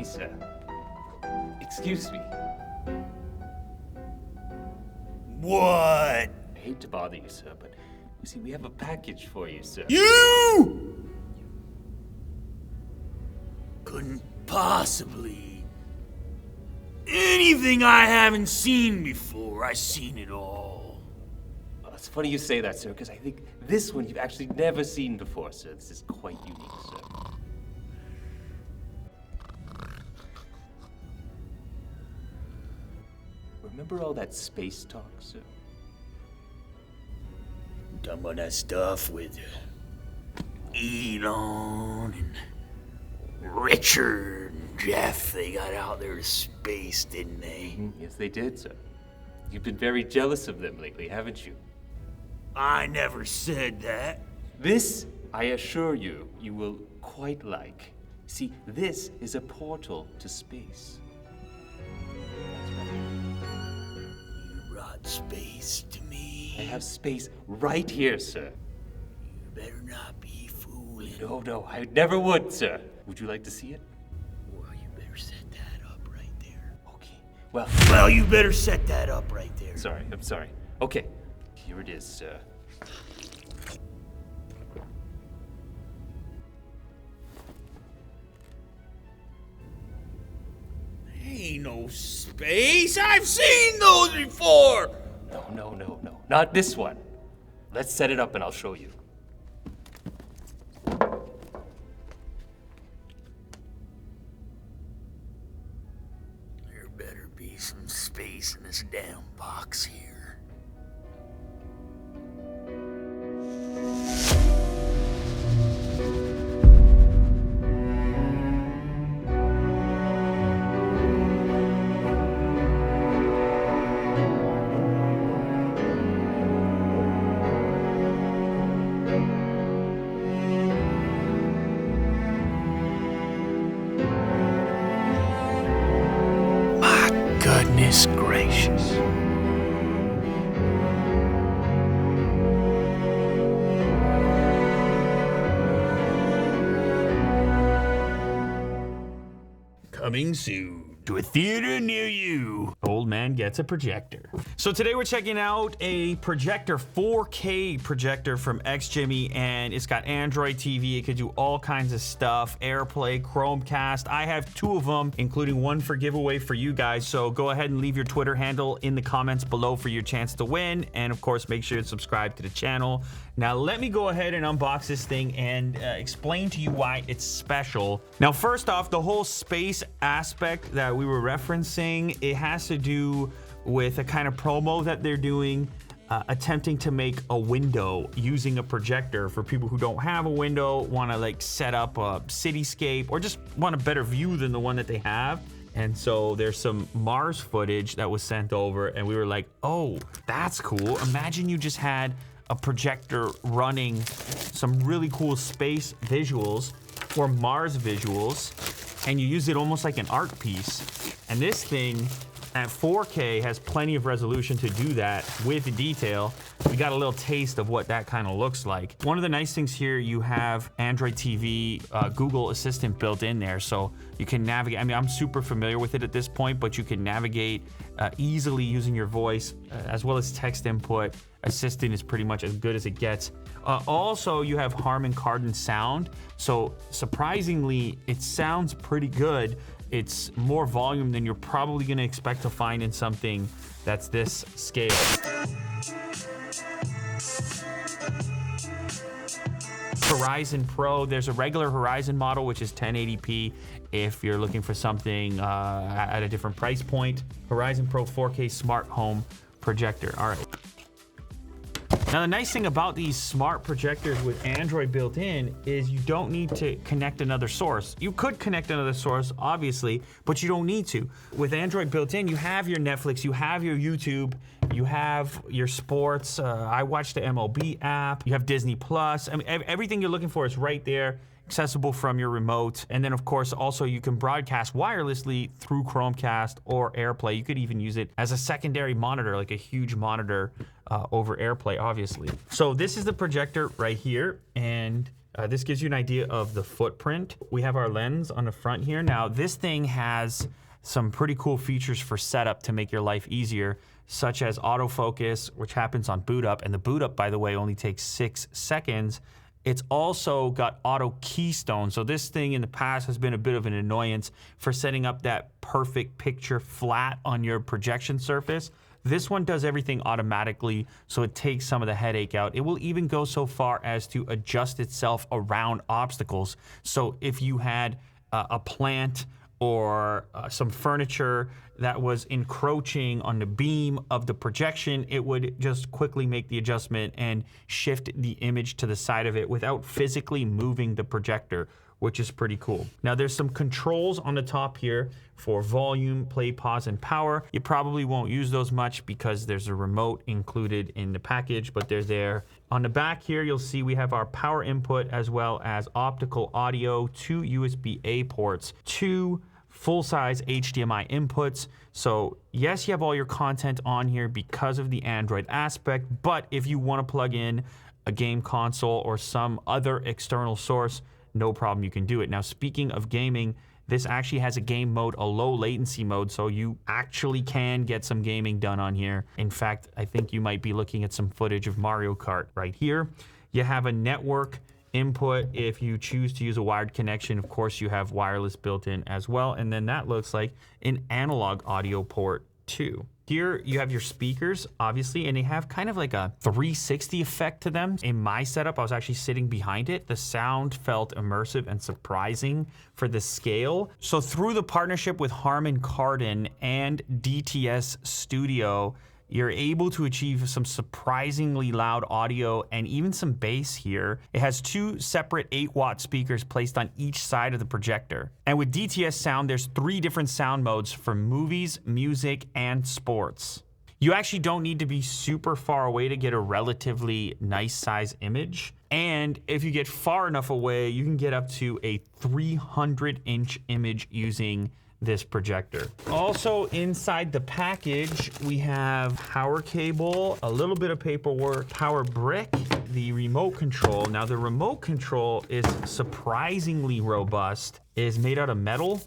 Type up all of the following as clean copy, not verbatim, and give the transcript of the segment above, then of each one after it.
sir. Excuse me. What? I hate to bother you, sir, but you see, we have a package for you, sir. You couldn't possibly. Anything I haven't seen before, I've seen it all. Well, it's funny you say that, sir, because I think this one you've actually never seen before, sir. This is quite unique, sir. Remember all that space talk, sir? Talking about that stuff with Elon and Richard and Jeff. They got out there to space, didn't they? Yes, they did, sir. You've been very jealous of them lately, haven't you? I never said that. This, I assure you, you will quite like. See, this is a portal to space. You brought space to me. I have space right here, sir. You better not be fooling. No, I never would, sir. Would you like to see it? Well, you better set that up right there. Okay. Well, you better set that up right there. I'm sorry. Okay, here it is, sir. Ain't no space. I've seen those before. No. Not this one. Let's set it up and I'll show you. There better be some space in this damn box here. Goodness gracious. Coming soon to a theater near you. Old man gets a projector. So today we're checking out a projector, 4K projector from XGIMI, and it's got Android TV. It could do all kinds of stuff, AirPlay, Chromecast. I have 2 of them, including one for giveaway for you guys. So go ahead and leave your Twitter handle in the comments below for your chance to win. And of course, make sure to subscribe to the channel. Now let me go ahead and unbox this thing and explain to you why it's special. Now first off, the whole space aspect that we were referencing, it has to do with a kind of promo that they're doing, attempting to make a window using a projector for people who don't have a window, want to like set up a cityscape, or just want a better view than the one that they have. And so there's some Mars footage that was sent over, and we were like, oh, that's cool. Imagine you just had a projector running some really cool space visuals or Mars visuals, and you use it almost like an art piece. And this thing at 4K has plenty of resolution to do that with detail. We got a little taste of what that kind of looks like. One of the nice things here, you have Android TV, Google Assistant built in there, so you can navigate. I mean, I'm super familiar with it at this point, but you can navigate easily using your voice, as well as text input. Assistant is pretty much as good as it gets. Also, you have Harman Kardon sound, so surprisingly, it sounds pretty good. It's more volume than you're probably going to expect to find in something that's this scale. Horizon Pro, there's a regular Horizon model, which is 1080p if you're looking for something at a different price point. Horizon Pro 4K smart home projector. All right. Now, the nice thing about these smart projectors with Android built in is you don't need to connect another source. You could connect another source, obviously, but you don't need to. With Android built in, you have your Netflix, you have your YouTube, you have your sports. I watch the MLB app, you have Disney Plus. I mean, everything you're looking for is right there accessible from your remote. And then of course also you can broadcast wirelessly through Chromecast or AirPlay. You could even use it as a secondary monitor, like a huge monitor over AirPlay, obviously. So this is the projector right here, and this gives you an idea of the footprint. We have our lens on the front here. Now this thing has some pretty cool features for setup to make your life easier, such as autofocus, which happens on boot up. And the boot up, by the way, only takes 6 seconds. It's also got auto Keystone. So this thing in the past has been a bit of an annoyance for setting up that perfect picture flat on your projection surface. This one does everything automatically, so it takes some of the headache out. It will even go so far as to adjust itself around obstacles. So if you had a plant or some furniture that was encroaching on the beam of the projection, it would just quickly make the adjustment and shift the image to the side of it without physically moving the projector, which is pretty cool. Now there's some controls on the top here for volume, play, pause, and power. You probably won't use those much because there's a remote included in the package, but they're there. On the back here, you'll see we have our power input as well as optical audio, 2 USB-A ports, 2 full-size HDMI inputs. So yes, you have all your content on here because of the Android aspect, but if you want to plug in a game console or some other external source, no problem, you can do it. Now, speaking of gaming, this actually has a game mode, a low latency mode, so you actually can get some gaming done on here. In fact, I think you might be looking at some footage of Mario Kart right here. You have a network input if you choose to use a wired connection. Of course, you have wireless built in as well, and then that looks like an analog audio port too. Here you have your speakers, obviously, and they have kind of like a 360 effect to them. In my setup, I was actually sitting behind it. The sound felt immersive and surprising for the scale. So through the partnership with Harman Kardon and DTS Studio, you're able to achieve some surprisingly loud audio and even some bass here. It has 2 separate 8-watt speakers placed on each side of the projector. And with DTS sound, there's 3 different sound modes for movies, music, and sports. You actually don't need to be super far away to get a relatively nice size image. And if you get far enough away, you can get up to a 300-inch image using this projector. Also inside the package, we have power cable, a little bit of paperwork, power brick, the remote control. Now the remote control is surprisingly robust. It is made out of metal,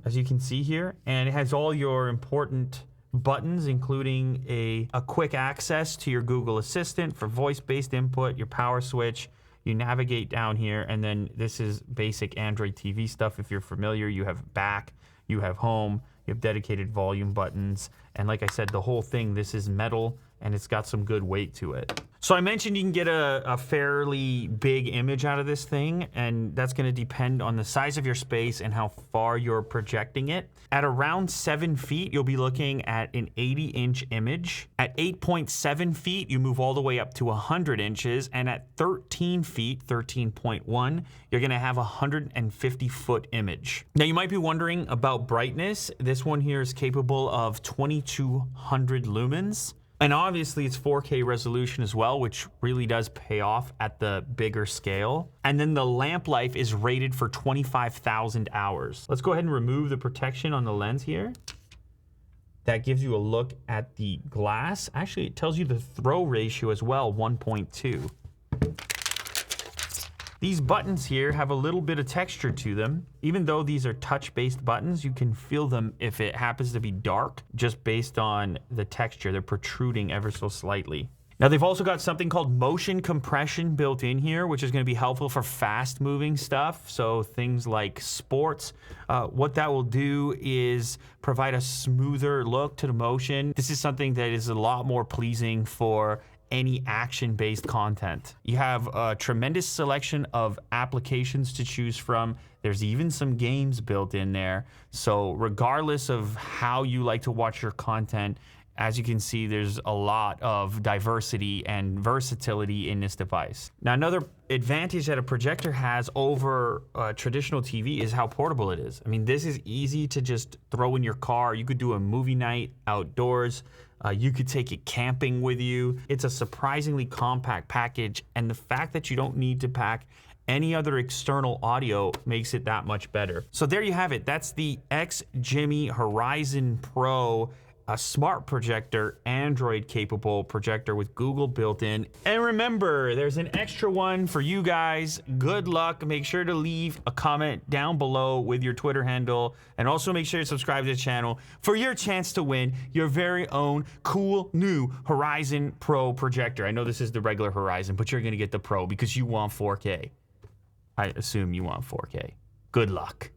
as you can see here, and it has all your important buttons, including a quick access to your Google Assistant for voice-based input, your power switch. You navigate down here, and then this is basic Android TV stuff. If you're familiar, you have back, you have home, you have dedicated volume buttons. And like I said, the whole thing, this is metal, and it's got some good weight to it. So I mentioned you can get a fairly big image out of this thing, and that's gonna depend on the size of your space and how far you're projecting it. At around 7 feet, you'll be looking at an 80-inch image. At 8.7 feet, you move all the way up to 100 inches, and at 13 feet, 13.1, you're gonna have a 150-foot image. Now you might be wondering about brightness. This one here is capable of 2200 lumens. And obviously it's 4K resolution as well, which really does pay off at the bigger scale. And then the lamp life is rated for 25,000 hours. Let's go ahead and remove the protection on the lens here. That gives you a look at the glass. Actually, it tells you the throw ratio as well, 1.2. These buttons here have a little bit of texture to them. Even though these are touch-based buttons, you can feel them if it happens to be dark, just based on the texture. They're protruding ever so slightly. Now they've also got something called motion compression built in here, which is gonna be helpful for fast-moving stuff. So things like sports. What that will do is provide a smoother look to the motion. This is something that is a lot more pleasing for any action-based content. You have a tremendous selection of applications to choose from. There's even some games built in there. So regardless of how you like to watch your content, as you can see, there's a lot of diversity and versatility in this device. Now, another advantage that a projector has over traditional TV is how portable it is. I mean, this is easy to just throw in your car. You could do a movie night outdoors. You could take it camping with you. It's a surprisingly compact package, and the fact that you don't need to pack any other external audio makes it that much better. So there you have it. That's the XGIMI Horizon Pro, a smart projector, Android capable projector with Google built in. And remember, there's an extra one for you guys. Good luck. Make sure to leave a comment down below with your Twitter handle, and also make sure to subscribe to the channel for your chance to win your very own cool new Horizon Pro projector. I know this is the regular Horizon, but you're gonna get the Pro because you want 4K. I assume you want 4K. Good luck.